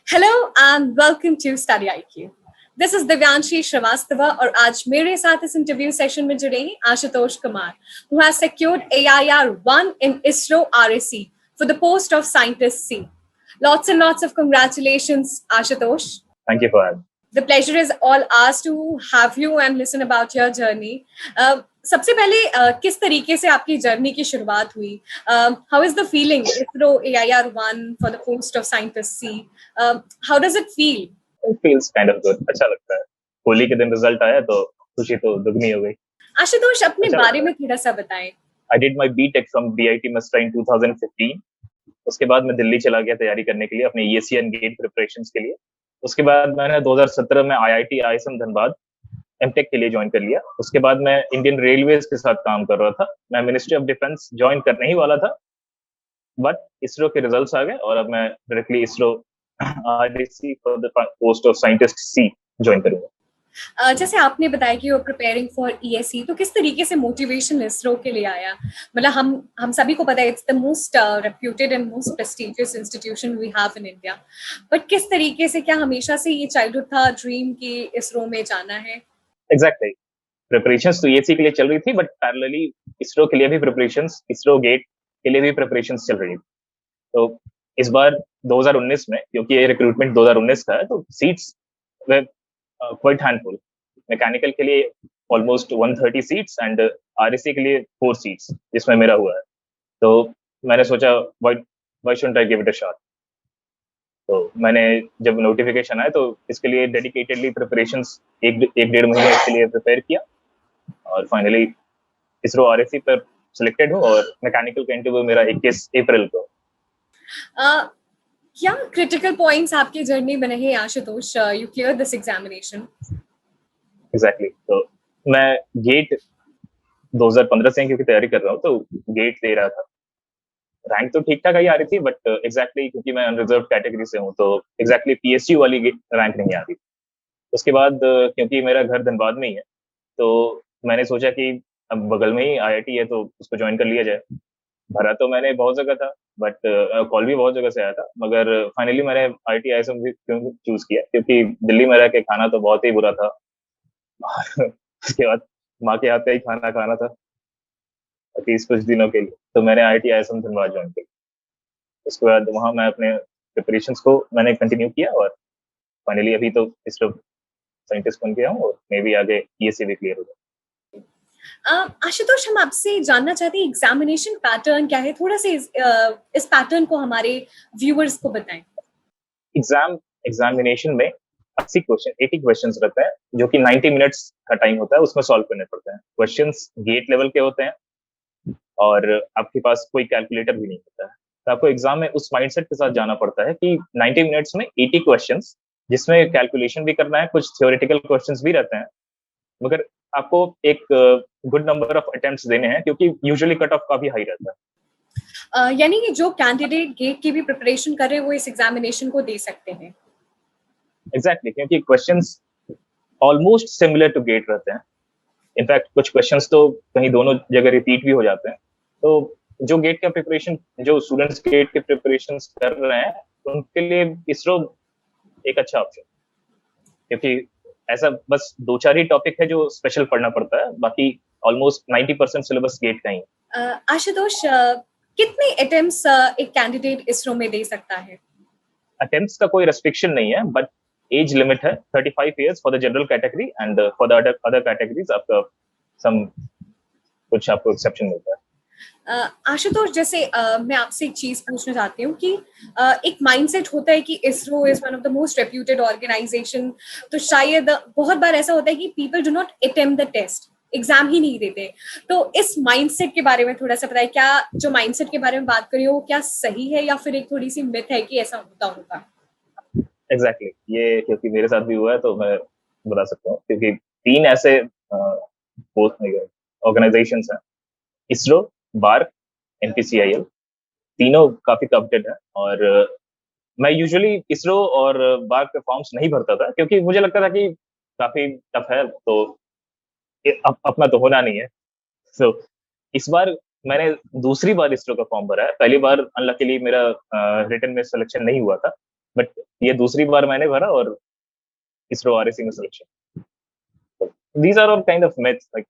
Hello and welcome to Study IQ. This is Divyanshi Shrivastava और आज मेरे साथ इस इंटरव्यू सेशन में जुड़े हैं Ashutosh Kumar, who has secured AIR-1 in ISRO RSC for the post of Scientist C. Lots and lots of congratulations, Ashutosh. Thank you for having me. The pleasure is all ours to have you and listen about your journey. सबसे पहले किस तरीके से आपकी journey की शुरुआत हुई? How is the feeling ISRO AIR-1 for the post of Scientist C? How does it feel? It feels kind of good. अच्छा लगता है. होली के दिन रिजल्ट आया तो खुशी तो दुगनी हो गई. आशुतोष अपने बारे में थोड़ा सा बताएं. I did my BTech from DIT Mesra in 2015. उसके बाद मैं दिल्ली चला गया तैयारी करने के लिए अपने ESEN गेट प्रिपरेशंस के लिए. उसके बाद मैंने 2017 में IIT ISM धनबाद एमटेक के लिए ज्वाइन कर लिया. उसके बाद मैं इंडियन रेलवेज के साथ काम कर रहा था. मैं मिनिस्ट्री ऑफ डिफेंस ज्वाइन करने ही वाला था, बट इसरो के रिजल्ट्स आ गए और अब मैं directly ISRO RDC for the post of scientist C join करूंगा. जैसे आपने बताया कि you are preparing for ESE, तो किस तरीके से मोटिवेशन इसरो के लिए आया? मतलब हम सभी को पता है it's the most reputed and most prestigious institution we have in India, but किस तरीके से, क्या हमेशा से ये चाइल्डहुड था ड्रीम कि इसरो में जाना है? एग्जैक्टली. प्रिपरेशंस तो ESE के लिए चल रही थी, बट पैरेलली इसरो के लिए भी प्रिपरेशंस, इसरो गेट के लिए भी प्रिपरेशंस चल रही थी. तो इस बार 2019 में, क्योंकि ये रिक्रूटमेंट 2019 का है, तो सीट्स क्वाइट हैंडफुल. मैकेनिकल के लिए ऑलमोस्ट 130 सीट्स एंड RSC के लिए 4 सीट्स, जिसमें मेरा हुआ है. तो मैंने सोचा why shouldn't I give it a shot. तो मैंने जब नोटिफिकेशन आया तो इसके लिए डेडिकेटेडली प्रिपरेशंस एक डेढ़ महीने इसके लिए प्रिपेयर किया और फाइनली इसरो RSC पर सिलेक्टेड हूँ और मैकेनिकल का इंटरव्यू मेरा 21 अप्रैल को. क्या क्रिटिकल पॉइंट्स आपकी जर्नी में रहे Ashutosh? You clear this examination. Exactly. तो मैं गेट 2015 से क्योंकि तैयारी कर रहा हूँ, तो गेट दे रहा था. रैंक तो ठीक ठाक ही आ रही थी, बट एग्जैक्टली क्योंकि मैं अनरिजर्व कैटेगरी से हूँ, तो एग्जैक्टली PSU वाली रैंक नहीं आ रही. उसके बाद क्योंकि मेरा घर धनबाद में ही है, तो मैंने सोचा कि अब बगल में ही IIT है तो उसको ज्वाइन कर लिया जाए. भरा तो मैंने बहुत जगह था, बट कॉल भी बहुत जगह से आया था, मगर फाइनली मैंने IIT ISM भी क्यों चूज किया, क्योंकि दिल्ली में रह के खाना तो बहुत ही बुरा था. उसके बाद माँ के हाथ का ही खाना खाना था 30 कुछ दिनों के लिए, तो मैंने IIT ISM धनबाद ज्वाइन किया. उसके बाद वहाँ मैं अपने प्रिपरेशंस को मैंने कंटिन्यू किया और फाइनली अभी तो इसरो साइंटिस्ट बन गया हूँ और मे भी आगे ESE भी क्लियर हो जाए. आशुतोष, हम आपसे जानना चाहते हैं एग्जामिनेशन पैटर्न क्या है, थोड़ा से इस पैटर्न को हमारे व्यूअर्स को बताएं. एग्जामिनेशन में 80 क्वेश्चंस रहते हैं, जो कि 90 मिनट्स का टाइम होता है, उसमें सॉल्व करने पड़ते हैं. क्वेश्चंस गेट लेवल के होते हैं और आपके पास कोई कैलकुलेटर भी नहीं होता है. तो आपको एग्जाम में उस माइंडसेट के साथ जाना पड़ता है कि 90 मिनट्स में 80 क्वेश्चंस, जिसमें कैलकुलेशन भी करना है, कुछ थ्योरेटिकल क्वेश्चंस भी रहते हैं, मगर आपको एक गुड नंबर ऑफ अटेम्प्ट्स देने हैं, क्योंकि यूजुअली कट ऑफ काफी हाई रहता है. यानी कि जो कैंडिडेट गेट की भी प्रिपरेशन कर रहे हैं वो इस एग्जामिनेशन को दे सकते हैं. एग्जैक्टली, क्योंकि questions almost similar to GATE रहते हैं. इनफैक्ट कुछ क्वेश्चंस तो कहीं दोनों जगह रिपीट भी हो जाते हैं. तो जो गेट का प्रिपरेशन, जो स्टूडेंट्स गेट के प्रिपरेशन कर रहे हैं, उनके लिए इसरो एक अच्छा ऑप्शन, क्योंकि ऐसा बस 2-4 ही टॉपिक है जो स्पेशल पढ़ना पड़ता है, बाकी ऑलमोस्ट 90% सिलेबस गेट का ही. आशुतोष, कितने अटेम्प्ट्स एक कैंडिडेट इसरो में दे सकता है? अटेम्प्ट्स का कोई रेस्ट्रिक्शन नहीं है, बट एज लिमिट है 35 years for the general category and for the other categories आपका कुछ आपको एक्सेप्शन मिलता है. आशुतोष, जैसे मैं आपसे एक चीज पूछना चाहती हूँ कि एक माइंडसेट होता है कि ISRO is one of the most reputed organisation, तो शायद बहुत बार ऐसा होता है कि people do not attempt the test, exam ही नहीं देते. तो इस माइंडसेट के बारे में थोड़ा सा बताइए. क्या जो माइंडसेट के बारे में बात करी हो, क्या सही है या फिर एक थोड़ी सी मिथ है कि ऐसा होता होगा? एग्जैक्टली. ये क्योंकि मेरे साथ भी हुआ है तो मैं बता सकता हूँ, क्योंकि 3 ऐसे ऑर्गेनाइजेशंस हैं, इसरो, बार्क, NPCIL, तीनों काफी कॉम्पिटेंट है. और मैं यूजुअली इसरो और बार्क के फॉर्म्स नहीं भरता था, क्योंकि मुझे लगता था कि काफी टफ है, तो अपना तो होना नहीं है. तो इस बार मैंने दूसरी बार इसरो का फॉर्म भरा है. पहली बार अनलकीली मेरा रिटन में सिलेक्शन नहीं हुआ था, बट ये दूसरी बार मैंने भरा और इसरो आरएसी में selection. These are all kind of myths, like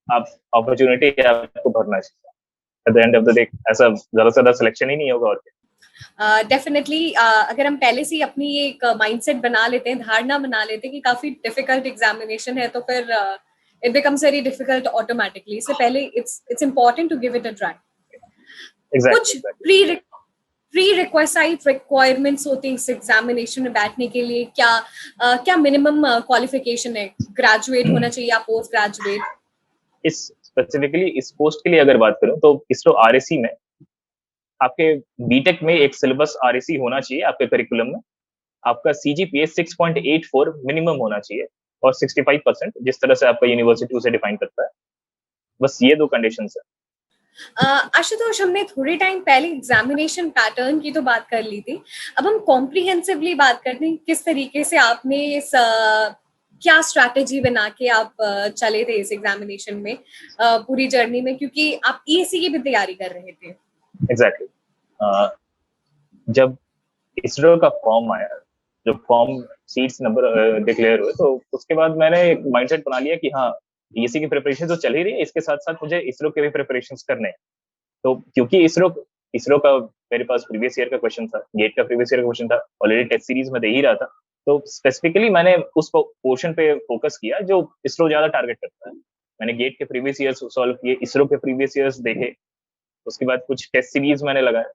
आप अपॉर्चुनिटी आपको भरना चाहिए। At the end of the day ऐसा ज्यादा से ज्यादा सिलेक्शन ही नहीं होगा और क्या। डेफिनेटली अगर हम पहले से ही अपनी एक माइंडसेट बना लेते हैं, धारणा बना लेते हैं कि काफी डिफिकल्ट एग्जामिनेशन है, तो फिर it becomes very difficult automatically. इससे पहले it's important to give it a try. Exactly कुछ एग्जैक्टली। प्री रिक्वेसाइट रिक्वायरमेंट्स होती हैं इस एग्जामिनेशन में बैठने के लिए? क्या मिनिमम क्वालिफिकेशन है? ग्रेजुएट होना चाहिए या पोस्ट ग्रेजुएट? इस स्पेसिफिकली इस पोस्ट के लिए अगर बात करूं तो इसरो आरएसी में आपके बीटेक में एक सिलेबस आरएसी होना चाहिए आपके करिकुलम में। आपका सीजीपीए 6.84 मिनिमम होना चाहिए और 65% जिस तरह से आपका यूनिवर्सिटी उसे डिफाइन करता है। बस ये दो कंडीशंस है। आशुतोष, हमने थोड़े टाइम पहले एग्जामिनेशन पैटर्न की तो बात कर ली थी, अब हम कॉम्प्रिहेंसिवली बात करते हैं। किस तरीके से आपने इस क्या स्ट्रैटेजी बना के आप चले थे इस एग्जामिनेशन में, पूरी जर्नी में, क्योंकि आप ईएससी की भी तैयारी कर रहे थे? एग्जैक्टली जब इसरो का फॉर्म आया, जो फॉर्म सीट्स नंबर डिक्लेयर हुए, तो उसके बाद मैंने एक माइंडसेट बना लिया कि हाँ ईएससी की प्रिपरेशन तो चल ही रही है, इसके साथ साथ मुझे इसरो के भी प्रिपरेशन करने हैं। तो क्योंकि इसरो इसरो का मेरे पास प्रीवियस ईयर का क्वेश्चन था, गेट का प्रीवियस ईयर का क्वेश्चन था, ऑलरेडी टेस्ट सीरीज में दे ही रहा था। तो स्पेसिफिकली मैंने उस पोर्शन पे फोकस किया जो इसरो ज्यादा टारगेट करता है। मैंने गेट के प्रीवियस ईयर्स सॉल्व किए, इसरो के प्रीवियस ईयर्स देखे, उसके बाद कुछ टेस्ट सीरीज मैंने लगाए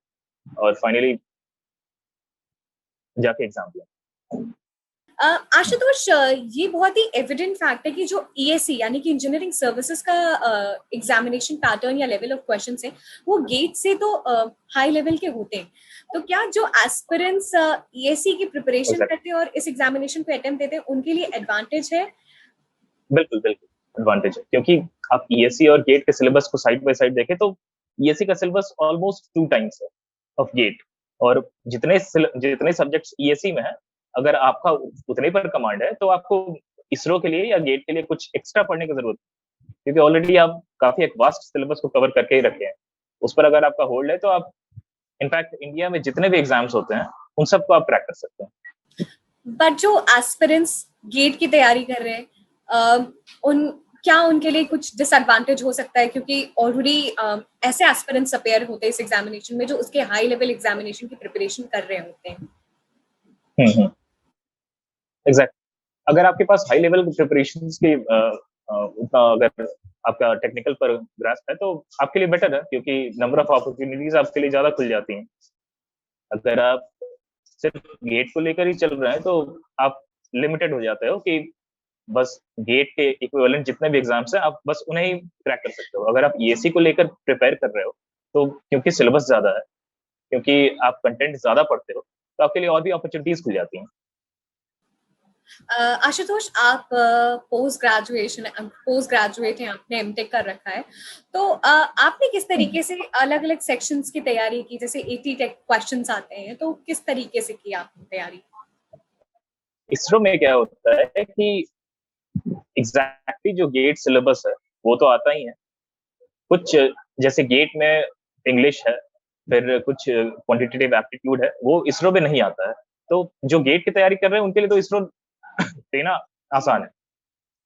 और फाइनली जाके एग्जाम दिया। आशुतोष, ये बहुत ही एविडेंट फैक्ट है कि जो ईएससी यानी कि इंजीनियरिंग सर्विसेज का एग्जामिनेशन पैटर्न या लेवल ऑफ क्वेश्चंस है, वो गेट से तो हाई लेवल के होते हैं। तो क्या जो एस्पिरेंट्स ईएससी की प्रिपरेशन Exactly. करते हैं और इस एग्जामिनेशन को अटेम्प्ट देते हैं, उनके लिए एडवांटेज है? बिल्कुल बिल्कुल एडवांटेज है, क्योंकि आप ईएससी और गेट के सिलेबस को साइड बाय साइड देखें तो ईएससी का सिलेबस ऑलमोस्ट 2 टाइम्स है ऑफ गेट। और जितने सब्जेक्ट्स ईएससी में है, अगर आपका उतने पर कमांड है तो आपको इसरो के लिए या गेट के लिए कुछ एक्स्ट्रा पढ़ने की जरूरत है, क्योंकि ऑलरेडी आप काफी एक वास्ट सिलेबस को कवर करके ही रखे हैं। उस पर अगर आपका होल्ड है तो आप इनफैक्ट इंडिया में जितने भी एग्जाम्स होते हैं उन सबको आप क्रैक कर सकते हैं। बट जो एस्पिरेंट्स गेट की तैयारी कर रहे हैं, उन क्या उनके लिए कुछ डिसएडवांटेज हो सकता है? क्योंकि ऑलरेडी ऐसे एस्पिरेंट्स अपेयर होते हैं इस एग्जामिनेशन में जो उसके हाई लेवल एग्जामिनेशन की प्रिपरेशन कर रहे होते हैं। एग्जैक्ट अगर आपके पास हाई लेवल प्रिपरेशन की उतना अगर आपका टेक्निकल पर ग्रास्प है तो आपके लिए बेटर है, क्योंकि नंबर ऑफ अपॉर्चुनिटीज आपके लिए ज्यादा खुल जाती हैं। अगर आप सिर्फ गेट को लेकर ही चल रहे हैं तो आप लिमिटेड हो जाते हो कि बस गेट के इक्विवेलेंट जितने भी एग्जाम्स हैं आप बस उन्हें ही क्रैक कर सकते हो। अगर आप ईएससी को लेकर प्रिपेयर कर रहे हो तो क्योंकि सिलेबस ज्यादा है, क्योंकि आप कंटेंट ज्यादा पढ़ते हो, तो आपके लिए और भी अपॉर्चुनिटीज खुल जाती हैं। आशुतोष, आप पोस्ट ग्रेजुएट हैं, आपने एमटेक कर रखा है, तो आपने किस तरीके से अलग अलग सेक्शंस की तैयारी की? जैसे 80 टेक क्वेश्चंस आते हैं, तो किस तरीके से की आपने तैयारी? इसरो में क्या होता है कि एग्जैक्टली जो गेट सिलेबस है वो तो आता ही है। कुछ जैसे गेट में इंग्लिश है, फिर कुछ क्वांटिटेटिव एप्टीट्यूड है, वो इसरो में नहीं आता है। तो जो गेट की तैयारी कर रहे हैं उनके लिए तो इसरो देना आसान है,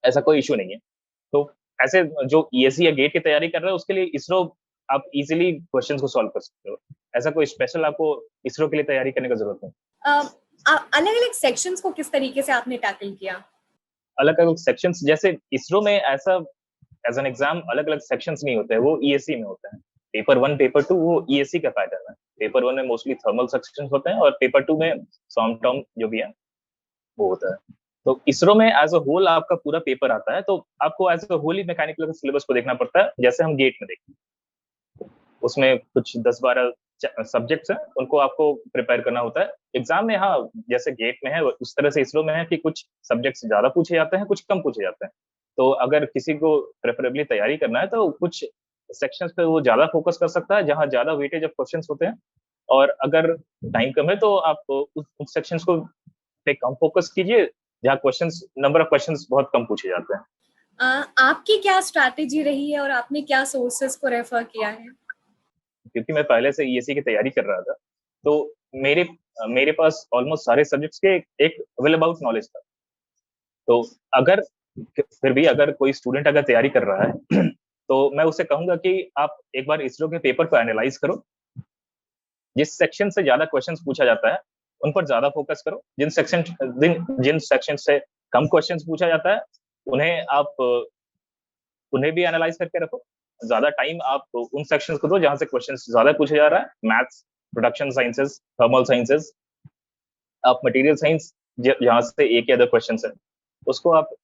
ऐसा कोई इशू नहीं है। तो ऐसे जो ईएससी या गेट की तैयारी कर रहे हैं उसके लिए इसरो आप इजीली क्वेश्चंस को सॉल्व कर सकते हो। ऐसा कोई स्पेशल आपको इसरो के लिए तैयारी करने की जरूरत नहीं। अलग अलग सेक्शंस को किस तरीके से आपने टैकल किया? अलग अलग सेक्शंस, जैसे इसरो में ऐसा एज एन एग्जाम अलग अलग सेक्शंस नहीं होते हैं, वो ईएससी में होता है। पेपर 1 पेपर 2 वो ईएससी का पैटर्न है। पेपर 1 में मोस्टली थर्मल सेक्शंस होते हैं और पेपर 2 में सॉम टर्म जो भी है वो होता है। तो इसरो में एज अ होल आपका पूरा पेपर आता है, तो आपको एज अ होल ही मैकेनिकल सिलेबस को देखना पड़ता है, जैसे हम गेट में देखते हैं। उसमें कुछ 10-12 सब्जेक्ट्स हैं, उनको आपको प्रिपेयर करना होता है एग्जाम में। हाँ, जैसे गेट में है उस तरह से इसरो में है कि कुछ सब्जेक्ट्स ज्यादा पूछे जाते हैं, कुछ कम पूछे जाते हैं। तो अगर किसी को प्रेफरेबली तैयारी करना है तो कुछ सेक्शंस पे वो ज्यादा फोकस कर सकता है जहाँ ज्यादा वेटेज ऑफ क्वेश्चंस होते हैं। और अगर टाइम कम है तो आप उस सेक्शंस को पे कम फोकस कीजिए जहाँ क्वेश्चंस नंबर ऑफ क्वेश्चंस बहुत कम पूछे जाते हैं। आपकी क्या स्ट्रैटेजी रही है और आपने क्या सोर्सेस को रेफर किया है? क्योंकि मैं पहले से ईएससी की तैयारी कर रहा था, तो मेरे मेरे पास ऑलमोस्ट सारे सब्जेक्ट्स के एक वेल अबाउट नॉलेज था। तो अगर फिर भी अगर कोई स्टूडेंट अगर तैयारी कर रहा है तो मैं उसे कहूंगा कि आप एक बार इसरो के पेपर को एनालाइज करो। जिस सेक्शन से ज्यादा क्वेश्चंस पूछा जाता है उन पर ज्यादा फोकस करो। जिन सेक्शन से कम क्वेश्चंस पूछा जाता है उन्हें आप उन्हें भी एनालाइज करके रखो। ज्यादा टाइम आप उन सेक्शंस को दो जहां से क्वेश्चंस ज्यादा पूछा जा रहा है, maths, production sciences, thermal sciences. आप मटेरियल साइंस जहां से एक या दो क्वेश्चन है उसको आप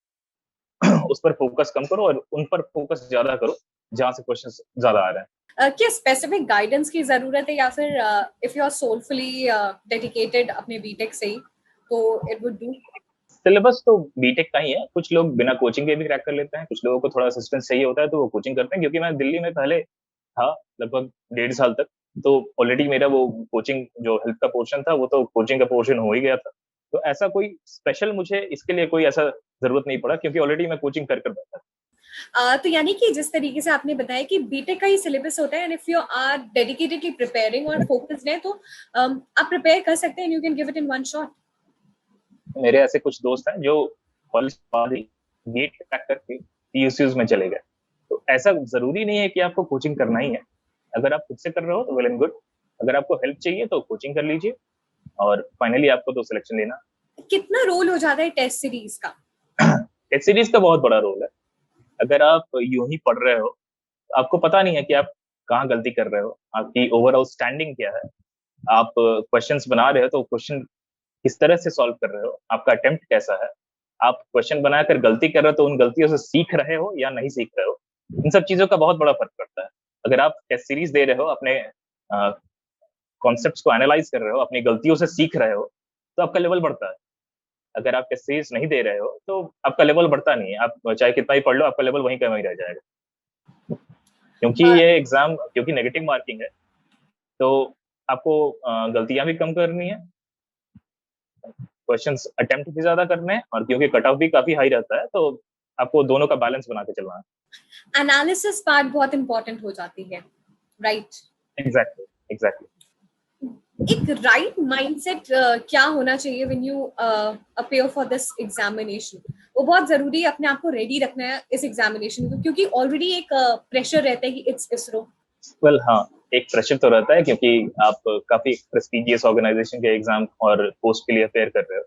उस पर फोकस कम करो और उन पर फोकस ज्यादा करो जहां से क्वेश्चन ज्यादा आ रहे हैं। क्या स्पेसिफिक गाइडेंस की जरूरत है या फिर if you are soulfully dedicated अपने बीटेक से ही तो इट वुड डू? सिलेबस तो बीटेक का ही है। कुछ लोग बिना कोचिंग के भी क्रैक कर लेते हैं, कुछ लोगों को थोड़ा असिस्टेंस चाहिए होता है तो वो कोचिंग करते हैं। क्योंकि मैं दिल्ली में पहले था लगभग 1.5 साल तक, तो ऑलरेडी मेरा वो कोचिंग जो हेल्थ का पोर्शन था वो तो कोचिंग का पोर्शन हो ही गया था। तो ऐसा कोई स्पेशल मुझे इसके लिए कोई ऐसा जरूरत नहीं पड़ा क्योंकि ऑलरेडी मैं कोचिंग कर बैठा था। तो यानी कि जिस तरीके से आपने बताया कि बीटेक का ही सिलेबस होता है and if you are dedicatedly preparing और फोकस्ड है तो आप प्रिपेयर कर सकते हैं, you can give it in one shot. मेरे ऐसे कुछ दोस्त हैं जो कॉलेज बाद ही गेट क्रैक करके पीएसयूज में चले गए। तो ऐसा जरूरी नहीं है कि आपको कोचिंग करना ही है। अगर आप खुद से कर रहे हो तो वेल एंड गुड। अगर आपको हेल्प चाहिए तो कोचिंग कर लीजिए और फाइनली आपको तो सिलेक्शन लेना। कितना रोल हो जाता है टेस्ट सीरीज का? टेस्ट सीरीज का बहुत बड़ा रोल है। अगर आप यूं ही पढ़ रहे हो तो आपको पता नहीं है कि आप कहाँ गलती कर रहे हो, आपकी ओवरऑल स्टैंडिंग क्या है। आप क्वेश्चंस बना रहे हो तो क्वेश्चन किस तरह से सॉल्व कर रहे हो, आपका अटेम्प्ट कैसा है। आप क्वेश्चन बनाकर गलती कर रहे हो तो उन गलतियों से सीख रहे हो या नहीं सीख रहे हो। इन सब चीजों का बहुत बड़ा फर्क पड़ता है। अगर आप टेस्ट सीरीज दे रहे हो, अपने कॉन्सेप्ट्स को एनालाइज कर रहे हो, अपनी गलतियों से सीख रहे हो, तो आपका लेवल बढ़ता है। अगर आप टेस्ट सीरीज नहीं दे रहे हो तो आपका लेवल बढ़ता नहीं है। आप चाहे कितना ही पढ़ लो आपका लेवल वहीं का वहीं रह जाएगा। क्योंकि ये एग्जाम क्योंकि नेगेटिव मार्किंग है तो आपको गलतियां भी कम करनी है, क्वेश्चंस अटेम्प्ट भी ज्यादा करने हैं, और क्योंकि कट ऑफ भी काफी हाई रहता है तो आपको दोनों का बैलेंस बना के चलना है। एनालिसिस पार्ट बहुत इंपॉर्टेंट हो जाती है, राइट? Exactly exactly. एक राइट माइंडसेट क्या होना चाहिए when you appear for this examination? वो बहुत जरूरी है अपने आप को रेडी रखना है इस एग्जामिनेशन को, क्योंकि ऑलरेडी एक प्रेशर रहता है कि इट्स इसरो। वेल हाँ, एक प्रेशर तो रहता है क्योंकि आप काफी प्रेस्टिजियस ऑर्गेनाइजेशन के एग्जाम और पोस्ट के लिए अपेयर कर रहे हो।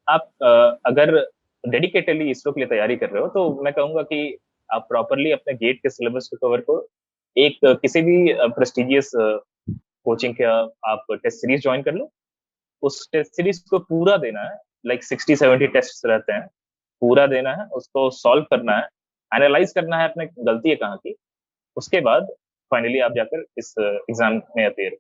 आप अगर डेडिकेटेडली इसरो के लिए तैयारी कर रहे हो तो मैं कहूंगा कि आप प्रॉपरली अपने गेट के सिलेबस को कवर करो। एक किसी भी प्रेस्टिजियस कोचिंग का आप टेस्ट सीरीज ज्वाइन कर लो। उस टेस्ट सीरीज को पूरा देना है। लाइक 60-70 टेस्ट रहते हैं, पूरा देना है, उसको सॉल्व करना है, एनालाइज करना है अपने गलती है कहाँ की। उसके बाद फाइनली आप जाकर इस एग्जाम में अपेयर।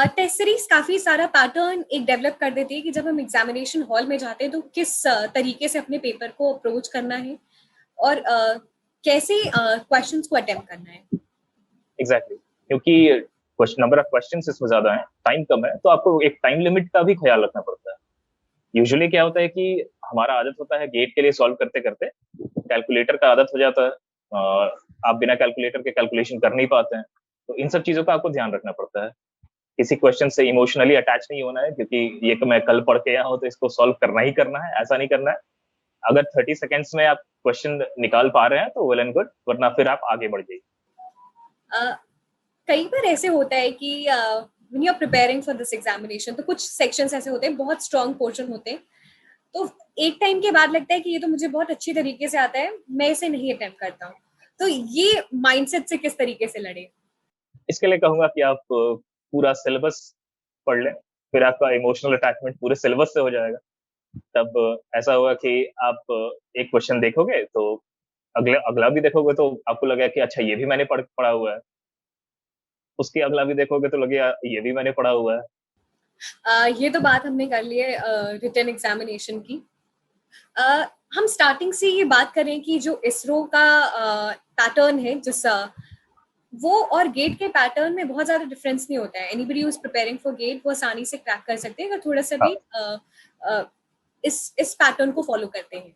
टेस्ट सीरीज काफी सारा पैटर्न एक डेवलप कर देती है कि जब हम एग्जामिनेशन हॉल में जाते हैं तो किस तरीके से अपने पेपर को अप्रोच करना है और कैसे क्वेश्चंस को अटेम्प्ट करना है। एग्जैक्टली क्योंकि नंबर ऑफ क्वेश्चंस इसमें ज्यादा है, टाइम कम है, तो आपको एक टाइम लिमिट का भी ख्याल रखना पड़ता है। यूजुअली क्या होता है कि हमारा आदत होता है गेट के लिए सॉल्व करते करते कैलकुलेटर का आदत हो जाता है, आप बिना कैलकुलेटर के कैलकुलेशन कर नहीं पाते हैं। तो इन सब चीजों का आपको ध्यान रखना पड़ता है। किसी क्वेश्चन से इमोशनली अटैच नहीं होना है क्योंकि ये तो मैं कल पढ़ के आया हूँ तो इसको सॉल्व करना ही करना है, ऐसा नहीं करना है। अगर 30 सेकेंड्स में आप क्वेश्चन निकाल पा रहे हैं तो वेल एंड गुड, वरना फिर आप आगे बढ़ जाइए। कई बार ऐसे होता है कि when you are preparing for this examination तो कुछ सेक्शंस ऐसे होते हैं, बहुत स्ट्रॉन्ग पोर्शन होते हैं, तो एक टाइम के बाद लगता है कि ये तो मुझे बहुत अच्छी तरीके से आता है, मैं इसे नहीं अटेम्प्ट करता हूँ। तो ये माइंडसेट से किस तरीके से लड़े? इसके लिए कहूंगा कि आप पूरा सिलेबस पढ़ लें, फिर आपका इमोशनल अटैचमेंट पूरे सिलेबस से हो जाएगा। तब ऐसा होगा कि आप एक क्वेश्चन देखोगे तो अगला अगला भी देखोगे तो आपको लगेगा कि अच्छा ये भी मैंने पढ़ा हुआ है। उसके अगला भी देखोगे तो लगेगा ये भी मैंने पढ़ा हुआ है। ये तो बात हमने कर ली है रिटन एग्जामिनेशन की। हम स्टार्टिंग से ये बात करें कि जो इसरो का पैटर्न है जिस वो और गेट के पैटर्न में बहुत ज्यादा डिफरेंस नहीं होता है। Anybody who is preparing for GATE वो आसानी से क्रैक कर सकते हैं अगर थोड़ा सा भी इस पैटर्न को फॉलो करते हैं।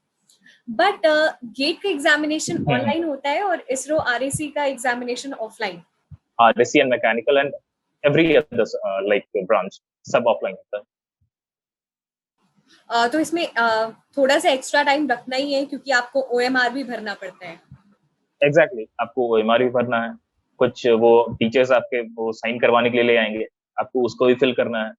बट गेट का एग्जामिनेशन ऑनलाइन होता है और इसरो आरएसी का examination offline. RAC and mechanical and every other like branch सब ऑफलाइन होता है। तो इसमें थोड़ा सा एक्स्ट्रा टाइम रखना ही है क्योंकि आपको ओएमआर भी भरना पड़ता है। एग्जैक्टली आपको ओएमआर भी भरना है, कुछ वो टीचर्स आपके वो साइन करवाने के लिए ले आएंगे, आपको उसको भी फिल करना है।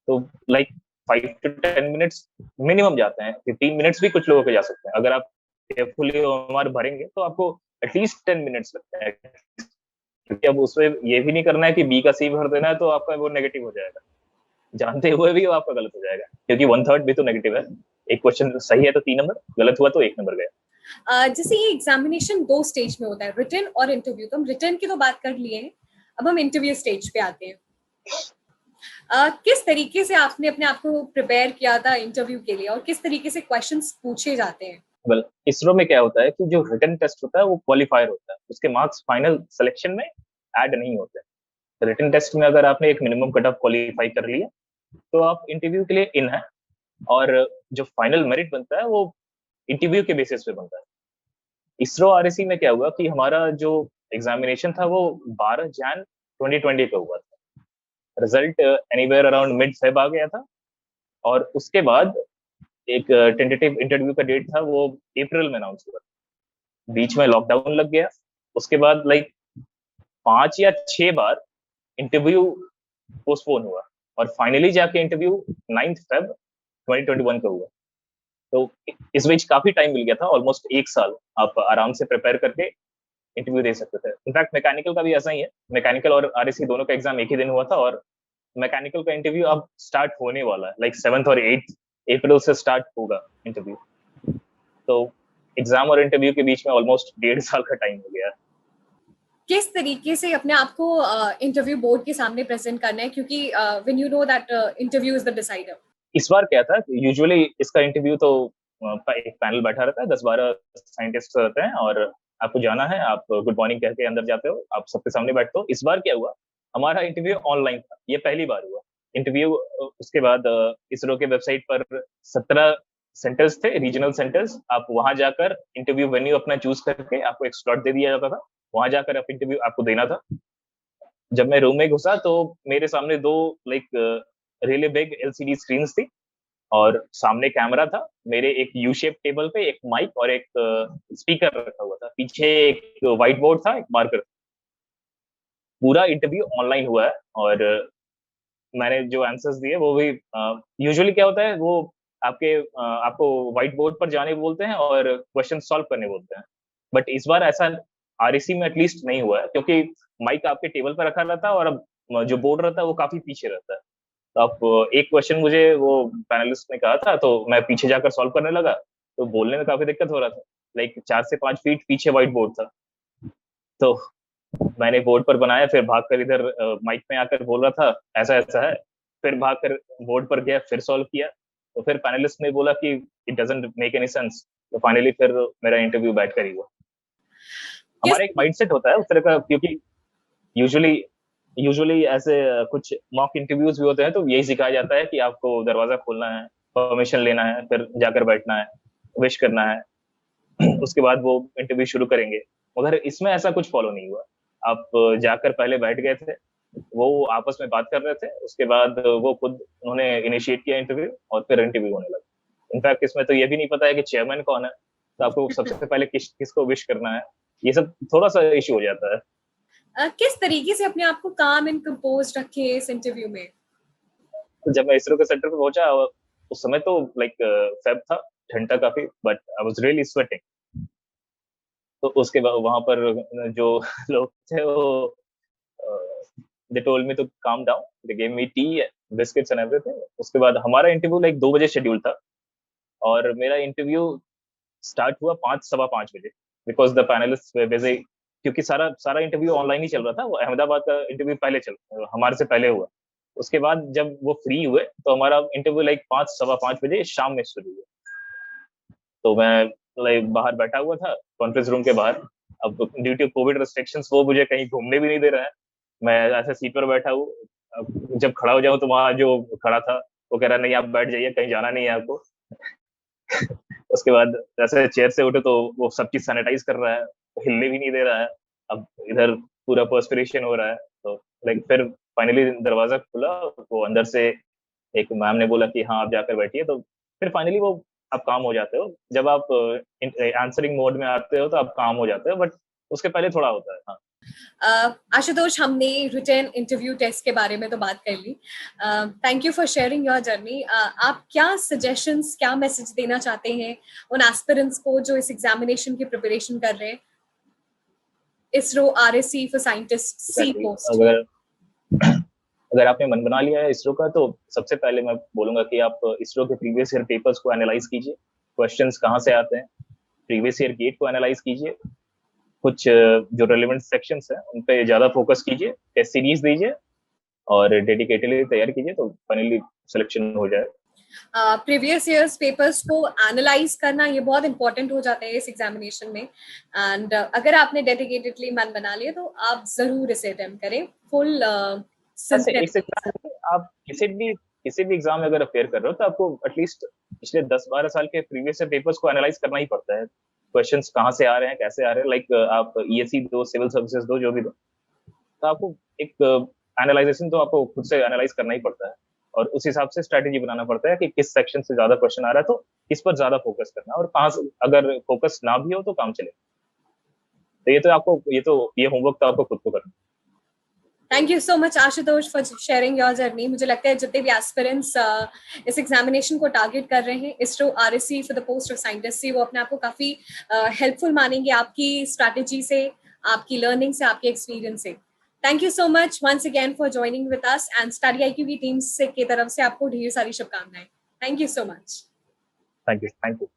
तो लाइक 5 to 10 मिनट्स मिनिमम जाते हैं, 15 मिनट्स भी कुछ लोगों के जा सकते हैं। अगर आप केयरफुली ओएमआर भरेंगे तो आपको एटलीस्ट 10 मिनट्स लगते हैं, क्योंकि अब उसमें ये भी नहीं करना है कि बी का सी भर देना है तो आपका वो नेगेटिव हो जाएगा, जानते हुए भी वो आपका गलत हो जाएगा, क्योंकि 1/3 भी तो नेगेटिव है। एक क्वेश्चन सही है तो 3 नंबर, गलत हुआ तो 1 नंबर गया। जैसे ये एग्जामिनेशन 2 स्टेज में होता है, रिटन और इंटरव्यू। तो हम रिटन की तो बात कर लिए हैं, अब हम इंटरव्यू स्टेज पे आते हैं। किस तरीके से आपने अपने आप को प्रिपेयर किया था इंटरव्यू के लिए और किस तरीके से क्वेश्चंस पूछे जाते हैं? वेल, इसरो में क्या होता है कि जो रिटन टेस्ट होता है वो क्वालिफायर होता है, उसके मार्क्स फाइनल सिलेक्शन में ऐड नहीं होते। रिटन टेस्ट में अगर आपने एक मिनिमम कट ऑफ क्वालिफाई कर लिया तो आप इंटरव्यू के लिए इन है, और जो फाइनल मेरिट बनता है वो इंटरव्यू के बेसिस पे बनता है। इसरो आरएसी में क्या हुआ कि हमारा जो एग्जामिनेशन था वो 12 जनवरी 2020 का हुआ था। Result anywhere around mid Feb आ गया था, और उसके बाद एक टेंटेटिव इंटरव्यू का डेट था वो अप्रैल में अनाउंस हुआ। बीच में लॉकडाउन लग गया, उसके बाद लाइक 5 या 6 बार इंटरव्यू पोस्टपोन हुआ, और फाइनली जाके इंटरव्यू 9 फेब 2021 का हुआ। तो इस बीच काफी टाइम मिल गया था, ऑलमोस्ट 1 साल आप आराम से प्रिपेयर करके इंटरव्यू दे सकते थे। इनफैक्ट मैकेनिकल का भी ऐसा ही है, मैकेनिकल और आरएससी दोनों का एग्जाम एक ही दिन हुआ था, और मैकेनिकल का इंटरव्यू अब स्टार्ट होने वाला है, लाइक 7 और 8 अप्रैल से स्टार्ट होगा इंटरव्यू। तो एग्जाम और इंटरव्यू के बीच में ऑलमोस्ट 1.5 साल का टाइम हो गया। किस तरीके से अपने आप को इंटरव्यू बोर्ड के सामने प्रेजेंट करना है, क्योंकि when you know that interview is the decider? इस बार क्या था, यूजुअली इसका इंटरव्यू तो एक पैनल बैठा रहता है, 10-12 साइंटिस्ट रहते हैं, और आपको जाना है, आप गुड मॉर्निंग कह के अंदर जाते हो, आप सबके सामने बैठते हो। इस बार क्या हुआ, हमारा इंटरव्यू ऑनलाइन था, ये पहली बार हुआ इंटरव्यू। उसके बाद इसरो के वेबसाइट पर 17 सेंटर्स थे, रीजनल सेंटर्स। आप वहां जाकर इंटरव्यू वेन्यू अपना चूज करके आपको एक स्लॉट दे दिया जाता था, वहां जाकर आप इंटरव्यू आपको देना था। जब मैं रूम में घुसा तो मेरे सामने दो like really big LCD screen थी, और सामने कैमरा था, मेरे एक यू शेप टेबल पे एक माइक और एक स्पीकर रखा हुआ था, पीछे एक व्हाइट बोर्ड था, एक मार्कर। पूरा इंटरव्यू ऑनलाइन हुआ है, और मैंने जो आंसर्स दिए वो भी यूजुअली क्या होता है, वो आपको व्हाइट बोर्ड पर जाने बोलते हैं और क्वेश्चन सॉल्व करने बोलते हैं। बट इस बार ऐसा आरएसी में एटलीस्ट नहीं हुआ है, क्योंकि माइक आपके टेबल पर रखा रहता है, और अब जो बोर्ड रहता है वो काफी पीछे रहता है। तो आप एक क्वेश्चन मुझे वो पैनलिस्ट ने कहा था, तो मैं पीछे जाकर सॉल्व करने लगा, तो बोलने में काफी दिक्कत हो रहा था। लाइक 4 से 5 फीट पीछे व्हाइट बोर्ड था, तो मैंने बोर्ड पर बनाया, फिर भागकर इधर माइक में आकर बोल रहा था ऐसा ऐसा है, फिर भागकर बोर्ड पर गया, फिर सॉल्व किया। तो फिर पैनलिस्ट ने बोला कि it doesn't make any sense, तो फाइनली फिर मेरा इंटरव्यू बैठ कर ही हुआ। किस हमारा एक माइंडसेट होता है उस तरह का, क्योंकि यूजुअली यूजुअली ऐसे कुछ मॉक इंटरव्यूज भी होते हैं, तो यही सिखाया जाता है कि आपको दरवाजा खोलना है, परमिशन लेना है, फिर जाकर बैठना है, विश करना है, उसके बाद वो इंटरव्यू शुरू करेंगे। मगर इसमें ऐसा कुछ फॉलो नहीं हुआ। आप जाकर पहले बैठ गए थे, वो आपस में बात कर रहे थे, उसके बाद वो खुद उन्होंने इनिशिएट किया इंटरव्यू, और फिर इंटरव्यू होने लगा। इनफैक्ट इसमें तो ये भी नहीं पता है कि चेयरमैन कौन है, तो आपको सबसे पहले किसको विश करना है, ये सब थोड़ा सा इशू हो जाता है। किस तरीके से अपने आप को काम एंड कंपोज रखे इस इंटरव्यू में? तो जब मैं इसरो के सेंटर पे पहुंचा, उस समय तो लाइक फेब था, ठंड था काफी, but I was really sweating. तो उसके बाद वहां पर जो लोग थे वो they told me to calm down, they gave me tea, biscuits and everything. उसके बाद हमारा इंटरव्यू लाइक 2 बजे शेड्यूल था, और मेरा इंटरव्यू स्टार्ट हुआ 5, 5:15 बजे, because the panelist way busy, क्योंकि सारा सारा इंटरव्यू ऑनलाइन ही चल रहा था। वो अहमदाबाद का इंटरव्यू पहले चल हमारे से पहले हुआ। उसके बाद जब वो फ्री हुए तो हमारा इंटरव्यू लाइक 5, 5:15 बजे शाम में शुरू हुआ। तो मैं लाइक बाहर बैठा हुआ था, कॉन्फ्रेंस रूम के बाहर। अब ड्यू टू कोविड रिस्ट्रिक्शंस वो मुझे कहीं घूमने भी नहीं दे रहा है, मैं ऐसे सीट पर बैठा हूँ। अब जब खड़ा हो जाऊं तो वहां जो खड़ा था वो कह रहा नहीं आप बैठ जाइए, कहीं जाना नहीं है आपको। उसके बाद जैसे चेयर से उठे तो वो सब चीज सैनिटाइज कर रहा है, हिलने भी नहीं दे रहा है। अब इधर पूरा पर्सपिरेशन हो रहा है, तो लाइक फिर फाइनली दरवाजा खुला, वो अंदर से एक मैम ने बोला कि हाँ आप जाकर बैठिए, तो फिर फाइनली वो आप काम हो जाते हो। जब आप आंसरिंग मोड में आते हो तो आप काम हो जाते हो, बट उसके पहले थोड़ा होता है। हाँ आशुतोष, हमने रिटर्न इंटरव्यू टेस्ट के बारे में तो बात कर ली। Thank you for sharing your journey. आप क्या सजेशंस, क्या मैसेज देना चाहते हैं उन एस्पिरेंट्स को जो इस एग्जामिनेशन की प्रिपरेशन कर रहे हैं, ISRO RSC for scientist C exactly. Post? अगर अगर आपने मन बना लिया है इसरो का, तो सबसे पहले मैं बोलूंगा कि आप इसरो के प्रीवियस ईयर पेपर्स को एनालाइज कीजिए, क्वेश्चंस कहाँ से आते हैं, प्रीवियस ईयर गेट को एनालाइज कीजिए, कुछ जो रेलिवेंट सेक्शंस हैं उन पे ज्यादा फोकस कीजिए, टेस्ट सीरीज दीजिए और डेडिकेटेडली तैयार कीजिए, तो फाइनली सिलेक्शन हो जाए। प्रीवियस ईयर्स पेपर्स को एनालाइज करना ये बहुत इंपॉर्टेंट हो जाता है इस एग्जामिनेशन में। एंड अगर आपने डेडिकेटेडली मन बना लिया तो आप जरूर इसे अटेम्प्ट करें फुल ऐसे इस एग्जाम में आप किसी भी एग्जाम में अगर अपेयर कर रहे हो तो आपको एटलीस्ट पिछले 10-12 साल के प्रीवियस पेपर्स को एनालाइज करना ही पड़ता है। क्वेश्चंस कहाँ से आ रहे हैं, कैसे आ रहे हैं, लाइक आप ईएससी दो, सिविल सर्विसेज दो, जो भी दो, तो आपको एक एनालाइजेशन तो आपको खुद से एनालाइज करना ही पड़ता है, और उस हिसाब से स्ट्रेटेजी बनाना पड़ता है कि किस सेक्शन से ज्यादा क्वेश्चन आ रहा है तो किस पर ज्यादा फोकस करना है, और कहाँ से अगर फोकस ना भी हो तो काम चले। तो ये होमवर्क तो आपको खुद को करना। Thank you so much Ashutosh for sharing your journey. मुझे लगता है जितने भी एस्पिरेंट्स इस एग्जामिनेशन को टारगेट कर रहे हैं ISRO RSC for the post of scientist से, वो अपने आप को काफी हेल्पफुल मानेंगे आपकी स्ट्रैटेजी से, आपकी लर्निंग से, आपके एक्सपीरियंस से। Thank you so much once again for joining with us, and study IQ की टीम से की तरफ से आपको ढेर सारी शुभकामनाएं। Thank you so much. Thank you.